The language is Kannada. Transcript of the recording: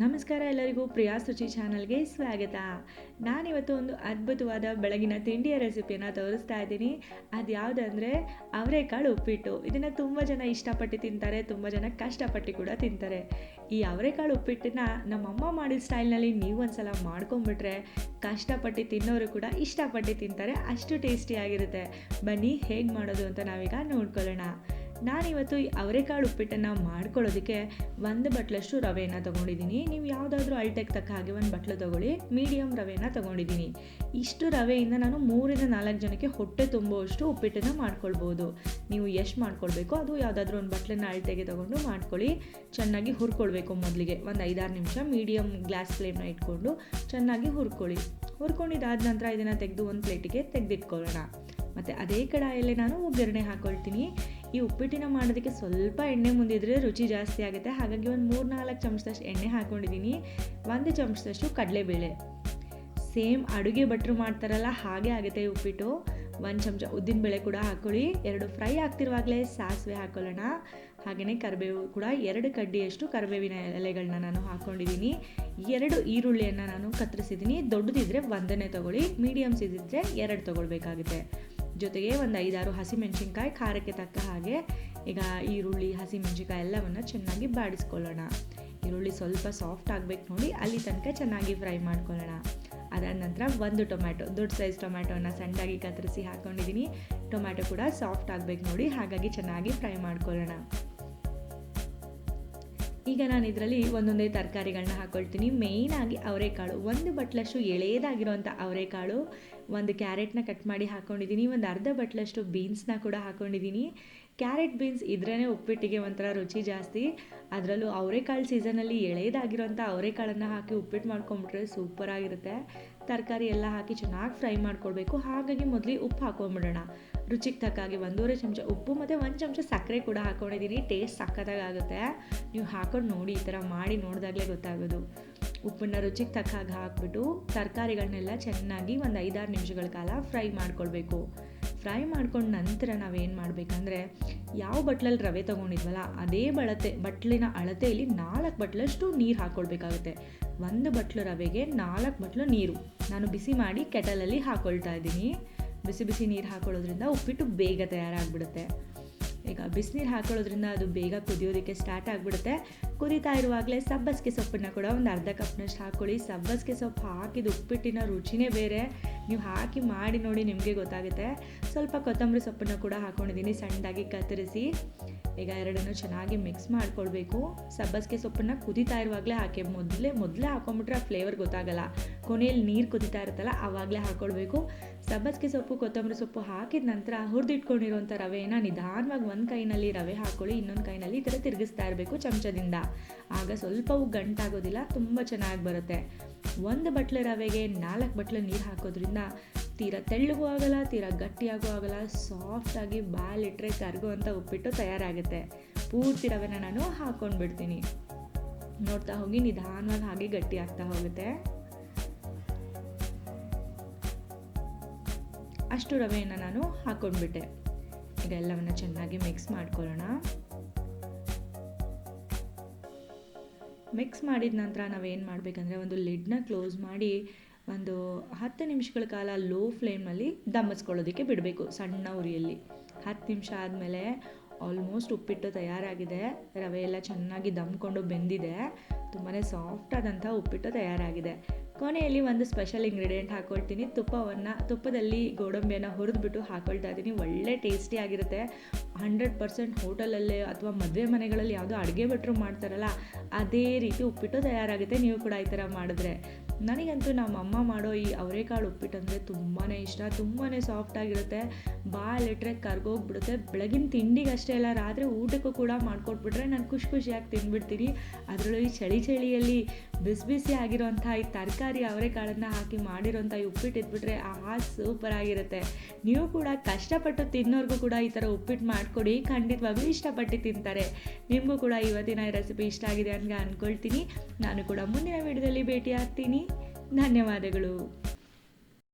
ನಮಸ್ಕಾರ ಎಲ್ಲರಿಗೂ ಪ್ರಿಯಾಸ್ ರುಚಿ ಚಾನಲ್ಗೆ ಸ್ವಾಗತ. ನಾನಿವತ್ತು ಒಂದು ಅದ್ಭುತವಾದ ಬೆಳಗಿನ ತಿಂಡಿಯ ರೆಸಿಪಿಯನ್ನು ತೋರಿಸ್ತಾ ಇದ್ದೀನಿ. ಅದು ಯಾವುದಂದರೆ ಅವರೆಕಾಳು ಉಪ್ಪಿಟ್ಟು. ಇದನ್ನು ತುಂಬ ಜನ ಇಷ್ಟಪಟ್ಟು ತಿಂತಾರೆ, ತುಂಬ ಜನ ಕಷ್ಟಪಟ್ಟು ಕೂಡ ತಿಂತಾರೆ. ಈ ಅವರೆಕಾಳು ಉಪ್ಪಿಟ್ಟನ್ನು ನಮ್ಮಮ್ಮ ಮಾಡಿದ ಸ್ಟೈಲ್ನಲ್ಲಿ ನೀವು ಒಂದ್ಸಲ ಮಾಡ್ಕೊಂಬಿಟ್ರೆ ಕಷ್ಟಪಟ್ಟು ತಿನ್ನೋರು ಕೂಡ ಇಷ್ಟಪಟ್ಟು ತಿಂತಾರೆ, ಅಷ್ಟು ಟೇಸ್ಟಿಯಾಗಿರುತ್ತೆ. ಬನ್ನಿ ಹೇಗೆ ಮಾಡೋದು ಅಂತ ನಾವೀಗ ನೋಡ್ಕೊಳ್ಳೋಣ. ನಾನಿವತ್ತು ಈ ಅವರೆಕಾಳು ಉಪ್ಪಿಟ್ಟನ್ನು ಮಾಡ್ಕೊಳ್ಳೋದಕ್ಕೆ 1 ಬಟ್ಲಷ್ಟು ರವೆಯನ್ನು ತೊಗೊಂಡಿದ್ದೀನಿ. ನೀವು ಯಾವುದಾದ್ರೂ ಅಳತೆಗೆ ತಕ್ಕ ಹಾಗೆ 1 ಬಟ್ಲು ತೊಗೊಳ್ಳಿ. ಮೀಡಿಯಮ್ ರವೆಯನ್ನು ತೊಗೊಂಡಿದ್ದೀನಿ. ಇಷ್ಟು ರವೆಯಿಂದ ನಾನು 3-4 ಜನಕ್ಕೆ ಹೊಟ್ಟೆ ತುಂಬುವಷ್ಟು ಉಪ್ಪಿಟ್ಟನ್ನು ಮಾಡ್ಕೊಳ್ಬೋದು. ನೀವು ಎಷ್ಟು ಮಾಡ್ಕೊಳ್ಬೇಕು ಅದು ಯಾವುದಾದ್ರೂ ಒಂದು ಬಟ್ಲನ್ನು ಅಳತೆಗೆ ತೊಗೊಂಡು ಮಾಡ್ಕೊಳ್ಳಿ. ಚೆನ್ನಾಗಿ ಹುರ್ಕೊಳ್ಬೇಕು. ಮೊದಲಿಗೆ ಒಂದು 5-6 ನಿಮಿಷ ಮೀಡಿಯಮ್ ಗ್ಲಾಸ್ ಫ್ಲೇಮ್ನ ಇಟ್ಕೊಂಡು ಚೆನ್ನಾಗಿ ಹುರ್ಕೊಂಡಿದ್ದಾದ ನಂತರ ಇದನ್ನು ತೆಗೆದು ಒಂದು ಪ್ಲೇಟಿಗೆ ತೆಗೆದಿಟ್ಕೊಳ್ಳೋಣ. ಮತ್ತು ಅದೇ ಕಡಾಯಲ್ಲಿ ನಾನು ಒಗ್ಗರಣೆ ಹಾಕ್ಕೊಳ್ತೀನಿ. ಈ ಉಪ್ಪಿಟ್ಟಿನ ಮಾಡೋದಕ್ಕೆ ಸ್ವಲ್ಪ ಎಣ್ಣೆ ಮುಂದಿದ್ರೆ ರುಚಿ ಜಾಸ್ತಿ ಆಗುತ್ತೆ. ಹಾಗಾಗಿ ಒಂದು 3-4 ಚಮಚದಷ್ಟು ಎಣ್ಣೆ ಹಾಕ್ಕೊಂಡಿದ್ದೀನಿ. 1 ಚಮಚದಷ್ಟು ಕಡಲೆಬೇಳೆ. ಸೇಮ್ ಅಡುಗೆ ಭಟ್ರು ಮಾಡ್ತಾರಲ್ಲ ಹಾಗೆ ಆಗುತ್ತೆ ಈ ಉಪ್ಪಿಟ್ಟು. 1 ಚಮಚ ಉದ್ದಿನಬೇಳೆ ಕೂಡ ಹಾಕ್ಕೊಳ್ಳಿ. 2 ಫ್ರೈ ಆಗ್ತಿರುವಾಗಲೇ ಸಾಸಿವೆ ಹಾಕ್ಕೊಳ್ಳೋಣ. ಹಾಗೆಯೇ ಕರಿಬೇವು ಕೂಡ 2 ಕಡ್ಡಿಯಷ್ಟು ಕರಿಬೇವಿನ ಎಲೆಗಳನ್ನ ನಾನು ಹಾಕ್ಕೊಂಡಿದ್ದೀನಿ. 2 ಈರುಳ್ಳಿಯನ್ನು ನಾನು ಕತ್ತರಿಸಿದ್ದೀನಿ. ದೊಡ್ಡದಿದ್ದರೆ 1 ತೊಗೊಳ್ಳಿ, ಮೀಡಿಯಮ್ಸ್ ಇದ್ದಿದ್ರೆ 2 ತೊಗೊಳ್ಬೇಕಾಗುತ್ತೆ. ಜೊತೆಗೆ ಒಂದು 5-6 ಹಸಿಮೆಣಸಿನ್ಕಾಯಿ ಖಾರಕ್ಕೆ ತಕ್ಕ ಹಾಗೆ. ಈಗ ಈರುಳ್ಳಿ, ಹಸಿಮೆಣಸಿನ್ಕಾಯಿ ಎಲ್ಲವನ್ನು ಚೆನ್ನಾಗಿ ಬಾಡಿಸ್ಕೊಳ್ಳೋಣ. ಈರುಳ್ಳಿ ಸ್ವಲ್ಪ ಸಾಫ್ಟ್ ಆಗಬೇಕು ನೋಡಿ, ಅಲ್ಲಿ ತನಕ ಚೆನ್ನಾಗಿ ಫ್ರೈ ಮಾಡ್ಕೊಳ್ಳೋಣ. ಅದಾದ ನಂತರ 1 ಟೊಮ್ಯಾಟೊ, ದೊಡ್ಡ ಸೈಜ್ ಟೊಮ್ಯಾಟೋನ ಸಣ್ಣದಾಗಿ ಕತ್ತರಿಸಿ ಹಾಕ್ಕೊಂಡಿದ್ದೀನಿ. ಟೊಮ್ಯಾಟೊ ಕೂಡ ಸಾಫ್ಟ್ ಆಗಬೇಕು ನೋಡಿ, ಹಾಗಾಗಿ ಚೆನ್ನಾಗಿ ಫ್ರೈ ಮಾಡ್ಕೊಳ್ಳೋಣ. ಈಗ ನಾನು ಇದರಲ್ಲಿ ಒಂದೊಂದೇ ತರಕಾರಿಗಳನ್ನ ಹಾಕ್ಕೊಳ್ತೀನಿ. ಮೇಯ್ನಾಗಿ ಅವರೆಕಾಳು 1 ಬಟ್ಲಷ್ಟು ಎಳೆಯದಾಗಿರುವಂಥ ಅವರೆಕಾಳು, 1 ಕ್ಯಾರೆಟ್ನ ಕಟ್ ಮಾಡಿ ಹಾಕ್ಕೊಂಡಿದ್ದೀನಿ. ಒಂದು ಅರ್ಧ ಬಟ್ಲಷ್ಟು ಬೀನ್ಸ್ನ ಕೂಡ ಹಾಕ್ಕೊಂಡಿದ್ದೀನಿ. ಕ್ಯಾರೆಟ್ ಬೀನ್ಸ್ ಇದ್ರೇ ಉಪ್ಪಿಟ್ಟಿಗೆ ಒಂಥರ ರುಚಿ ಜಾಸ್ತಿ. ಅದರಲ್ಲೂ ಅವರೆಕಾಳು ಸೀಸನಲ್ಲಿ ಎಳೆಯದಾಗಿರೋಂಥ ಅವರೆಕಾಳನ್ನು ಹಾಕಿ ಉಪ್ಪಿಟ್ಟು ಮಾಡ್ಕೊಂಬಿಟ್ರೆ ಸೂಪರಾಗಿರುತ್ತೆ. ತರಕಾರಿ ಎಲ್ಲ ಹಾಕಿ ಚೆನ್ನಾಗಿ ಫ್ರೈ ಮಾಡ್ಕೊಳ್ಬೇಕು. ಹಾಗಾಗಿ ಮೊದಲಿಗೆ ಉಪ್ಪು ಹಾಕ್ಕೊಂಬಿಡೋಣ. ರುಚಿಗೆ ತಕ್ಕ ಹಾಗೆ 1.5 ಚಮಚ ಉಪ್ಪು ಮತ್ತು 1 ಚಮಚ ಸಕ್ಕರೆ ಕೂಡ ಹಾಕ್ಕೊಂಡಿದ್ದೀನಿ. ಟೇಸ್ಟ್ ಸಕ್ಕತ್ತಾಗುತ್ತೆ. ನೀವು ಹಾಕೊಂಡು ನೋಡಿ, ಈ ಥರ ಮಾಡಿ ನೋಡಿದಾಗಲೇ ಗೊತ್ತಾಗೋದು. ಉಪ್ಪನ್ನು ರುಚಿಗೆ ತಕ್ಕ ಹಾಗೆ ಹಾಕ್ಬಿಟ್ಟು ತರಕಾರಿಗಳನ್ನೆಲ್ಲ ಚೆನ್ನಾಗಿ ಒಂದು 5-6 ನಿಮಿಷಗಳ ಕಾಲ ಫ್ರೈ ಮಾಡ್ಕೊಳ್ಬೇಕು. ಫ್ರೈ ಮಾಡ್ಕೊಂಡು ನಂತರ ನಾವೇನು ಮಾಡಬೇಕಂದ್ರೆ, ಯಾವ ಬಟ್ಲಲ್ಲಿ ರವೆ ತೊಗೊಂಡಿದ್ವಲ್ಲ ಅದೇ ಬಟ್ಲಿನ ಅಳತೆಯಲ್ಲಿ 4 ಬಟ್ಲಷ್ಟು ನೀರು ಹಾಕ್ಕೊಳ್ಬೇಕಾಗುತ್ತೆ. 1 ಬಟ್ಲು ರವೆಗೆ 4 ಬಟ್ಲು ನೀರು ನಾನು ಬಿಸಿ ಮಾಡಿ ಕೆಟಲಲ್ಲಿ ಹಾಕ್ಕೊಳ್ತಾ ಇದ್ದೀನಿ. ಬಿಸಿ ನೀರು ಹಾಕೊಳ್ಳೋದ್ರಿಂದ ಉಪ್ಪಿಟ್ಟು ಬೇಗ ತಯಾರಾಗಿಬಿಡುತ್ತೆ. ಈಗ ಬಿಸಿನೀರು ಹಾಕೊಳ್ಳೋದ್ರಿಂದ ಅದು ಬೇಗ ಕುದಿಯೋದಕ್ಕೆ ಸ್ಟಾರ್ಟ್ ಆಗಿಬಿಡುತ್ತೆ. ಕುದೀತಾ ಇರುವಾಗಲೇ ಸಬ್ಬಸಿಗೆ ಸೊಪ್ಪನ್ನು ಕೂಡ ಒಂದು ಅರ್ಧ ಕಪ್ನಷ್ಟು ಹಾಕ್ಕೊಳ್ಳಿ. ಸಬ್ಬಸಿಗೆ ಸೊಪ್ಪು ಹಾಕಿದ ಉಪ್ಪಿಟ್ಟಿನ ರುಚಿನೇ ಬೇರೆ. ನೀವು ಹಾಕಿ ಮಾಡಿ ನೋಡಿ, ನಿಮಗೆ ಗೊತ್ತಾಗುತ್ತೆ. ಸ್ವಲ್ಪ ಕೊತ್ತಂಬರಿ ಸೊಪ್ಪನ್ನು ಕೂಡ ಹಾಕ್ಕೊಂಡಿದ್ದೀನಿ ಸಣ್ಣದಾಗಿ ಕತ್ತರಿಸಿ. ಈಗ ಎರಡನ್ನೂ ಚೆನ್ನಾಗಿ ಮಿಕ್ಸ್ ಮಾಡ್ಕೊಳ್ಬೇಕು. ಸಬ್ಬಸಿಗೆ ಸೊಪ್ಪನ್ನು ಕುದೀತಾ ಇರುವಾಗಲೇ ಹಾಕಿ, ಮೊದಲೇ ಹಾಕೊಂಡ್ಬಿಟ್ರೆ ಆ ಫ್ಲೇವರ್ ಗೊತ್ತಾಗಲ್ಲ. ಕೊನೆಯಲ್ಲಿ ನೀರು ಕುದೀತಾ ಇರುತ್ತಲ್ಲ ಆವಾಗಲೇ ಹಾಕ್ಕೊಳ್ಬೇಕು. ಸಬ್ಬಸಿಗೆ ಸೊಪ್ಪು, ಕೊತ್ತಂಬರಿ ಸೊಪ್ಪು ಹಾಕಿದ ನಂತರ ಹುರಿದಿಟ್ಕೊಂಡಿರೋಂಥ ರವೆಯನ್ನು ನಿಧಾನವಾಗಿ ಒಂದು ಕೈನಲ್ಲಿ ರವೆ ಹಾಕ್ಕೊಳ್ಳಿ, ಇನ್ನೊಂದು ಕೈನಲ್ಲಿ ಈ ಥರ ತಿರುಗಿಸ್ತಾ ಇರಬೇಕು ಚಮಚದಿಂದ. ಆಗ ಸ್ವಲ್ಪವೂ ಗಂಟಾಗೋದಿಲ್ಲ, ತುಂಬ ಚೆನ್ನಾಗಿ ಬರುತ್ತೆ. 1 ಬಟ್ಲು ರವೆಗೆ 4 ಬಟ್ಲು ನೀರು ಹಾಕೋದ್ರಿಂದ ತೀರಾ ತೆಳ್ಳಗೂ ಆಗಲ್ಲ, ತೀರಾ ಗಟ್ಟಿಯಾಗೂ ಆಗಲ್ಲ. ಸಾಫ್ಟಾಗಿ ಬಾಲಿಟ್ರೆ ಕರಗುವಂಥ ಉಪ್ಪಿಟ್ಟು ತಯಾರಾಗುತ್ತೆ. ಪೂರ್ತಿ ರವೆನ ನಾನು ಹಾಕ್ಕೊಂಡು ಬಿಡ್ತೀನಿ. ನೋಡ್ತಾ ಹೋಗಿ, ನಿಧಾನವಾಗಿ ಹಾಗೆ ಗಟ್ಟಿ ಆಗ್ತಾ ಹೋಗುತ್ತೆ. ಅಷ್ಟು ರವೆಯನ್ನು ನಾನು ಹಾಕ್ಕೊಂಡ್ಬಿಟ್ಟೆ. ಈಗ ಎಲ್ಲವನ್ನು ಚೆನ್ನಾಗಿ ಮಿಕ್ಸ್ ಮಾಡ್ಕೊಳ್ಳೋಣ. ಮಿಕ್ಸ್ ಮಾಡಿದ ನಂತರ ನಾವೇನು ಮಾಡಬೇಕಂದ್ರೆ, ಒಂದು ಲಿಡ್ನ ಕ್ಲೋಸ್ ಮಾಡಿ ಒಂದು 10 ನಿಮಿಷಗಳ ಕಾಲ ಲೋ ಫ್ಲೇಮ್ನಲ್ಲಿ ದಮ್ಮಿಸ್ಕೊಳ್ಳೋದಕ್ಕೆ ಬಿಡಬೇಕು, ಸಣ್ಣ ಉರಿಯಲ್ಲಿ. 10 ನಿಮಿಷ ಆದಮೇಲೆ ಆಲ್ಮೋಸ್ಟ್ ಉಪ್ಪಿಟ್ಟು ತಯಾರಾಗಿದೆ. ರವೆ ಎಲ್ಲ ಚೆನ್ನಾಗಿ ದಮ್ಕೊಂಡು ಬೆಂದಿದೆ. ತುಂಬಾ ಸಾಫ್ಟಾದಂಥ ಉಪ್ಪಿಟ್ಟು ತಯಾರಾಗಿದೆ. ಕೊನೆಯಲ್ಲಿ ಒಂದು ಸ್ಪೆಷಲ್ ಇಂಗ್ರೀಡಿಯೆಂಟ್ ಹಾಕ್ಕೊಳ್ತೀನಿ. ತುಪ್ಪದಲ್ಲಿ ಗೋಡಂಬಿಯನ್ನು ಹುರಿದ್ಬಿಟ್ಟು ಹಾಕ್ಕೊಳ್ತಾ ಇದ್ದೀನಿ. ಒಳ್ಳೆ ಟೇಸ್ಟಿ ಆಗಿರುತ್ತೆ. 100% ಹೋಟೆಲಲ್ಲೇ ಅಥವಾ ಮದುವೆ ಮನೆಗಳಲ್ಲಿ ಯಾವುದೋ ಅಡುಗೆ ಭಟ್ರು ಮಾಡ್ತಾರಲ್ಲ ಅದೇ ರೀತಿ ಉಪ್ಪಿಟ್ಟು ತಯಾರಾಗುತ್ತೆ. ನೀವು ಕೂಡ ಈ ಥರ ಮಾಡಿದ್ರೆ. ನನಗಂತೂ ನಮ್ಮ ಅಮ್ಮ ಮಾಡೋ ಈ ಅವರೆಕಾಳು ಉಪ್ಪಿಟ್ಟು ಅಂದರೆ ತುಂಬಾ ಇಷ್ಟ. ತುಂಬಾ ಸಾಫ್ಟಾಗಿರುತ್ತೆ. ಬಾಲಿಟ್ರೆ ಕರ್ಗೋಗ್ಬಿಡುತ್ತೆ. ಬೆಳಗಿನ ತಿಂಡಿಗೆ ಅಷ್ಟೇ ಅಲ್ಲ, ರಾತ್ರಿ ಊಟಕ್ಕೂ ಕೂಡ ಮಾಡಿಕೊಟ್ಬಿಟ್ರೆ ನಾನು ಖುಷಿಯಾಗಿ ತಿಂದ್ಬಿಡ್ತೀನಿ. ಅದರಲ್ಲೂ ಈ ಚಳಿಯಲ್ಲಿ ಬಿಸಿ ಆಗಿರೋಂಥ ಈ ತರಕಾರಿ ಅವರೆಕಾಳನ್ನು ಹಾಕಿ ಮಾಡಿರೋಂಥ ಈ ಉಪ್ಪಿಟ್ಟು ಇದ್ಬಿಟ್ರೆ ಸೂಪರಾಗಿರುತ್ತೆ. ನೀವು ಕೂಡ ಕಷ್ಟಪಟ್ಟು ತಿನ್ನೋರ್ಗೂ ಕೂಡ ಈ ಥರ ಉಪ್ಪಿಟ್ಟು ಮಾಡಿಕೊಡಿ, ಖಂಡಿತವಾಗ್ಲೂ ಇಷ್ಟಪಟ್ಟು ತಿಂತಾರೆ. ನಿಮಗೂ ಕೂಡ ಇವತ್ತಿನ ರೆಸಿಪಿ ಇಷ್ಟ ಆಗಿದೆ ಅಂತ ಅಂದ್ಕೊಳ್ತೀನಿ. ನಾನು ಕೂಡ ಮುಂದಿನ ವಿಡಿಯೋದಲ್ಲಿ ಭೇಟಿ ಆಗ್ತೀನಿ. ಧನ್ಯವಾದಗಳು.